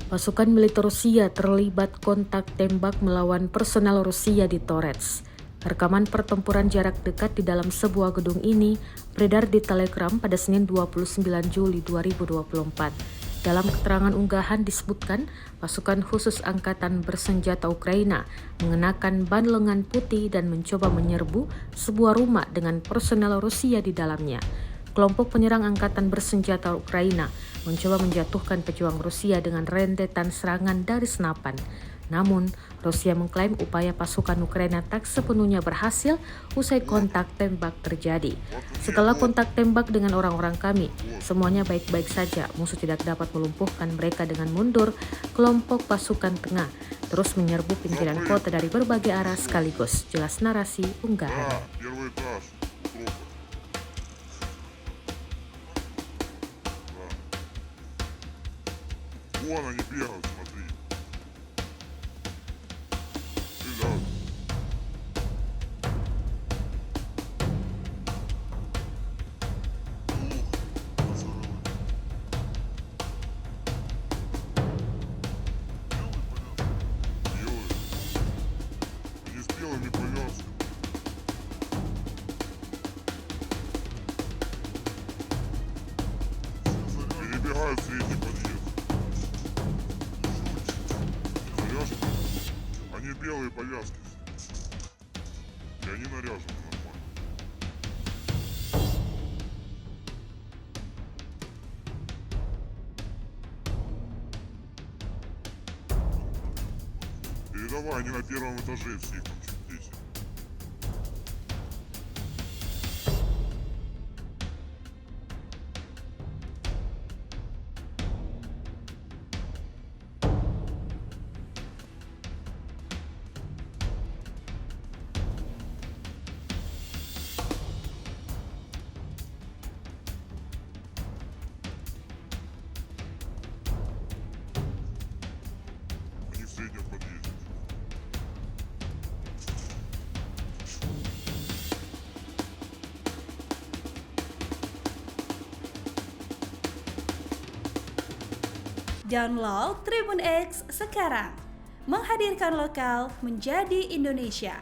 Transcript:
Pasukan militer Rusia terlibat kontak tembak melawan personel Rusia di Torets. Rekaman pertempuran jarak dekat di dalam sebuah gedung ini beredar di Telegram pada Senin 29 Juli 2024. Dalam keterangan unggahan disebutkan, pasukan khusus angkatan bersenjata Ukraina mengenakan ban lengan putih dan mencoba menyerbu sebuah rumah dengan personel Rusia di dalamnya. Kelompok penyerang angkatan bersenjata Ukraina mencoba menjatuhkan pejuang Rusia dengan rentetan serangan dari senapan. Namun, Rusia mengklaim upaya pasukan Ukraina tak sepenuhnya berhasil usai kontak tembak terjadi. Setelah kontak tembak dengan orang-orang kami, semuanya baik-baik saja. Musuh tidak dapat melumpuhkan mereka dengan mundur. Kelompok pasukan tengah terus menyerbu pinggiran kota dari berbagai arah sekaligus. Jelas narasi unggahan. Вон они бегают, смотри. Стреляют. Белые. Они с белыми повязками. Перебегают в средний подъезд. Заряжены? Они белые повязки. И они наряжены нормально. Передавай, они на первом этаже все, их там чуть 10. Они в среднем подъезде. Download Tribun X sekarang, menghadirkan lokal menjadi Indonesia.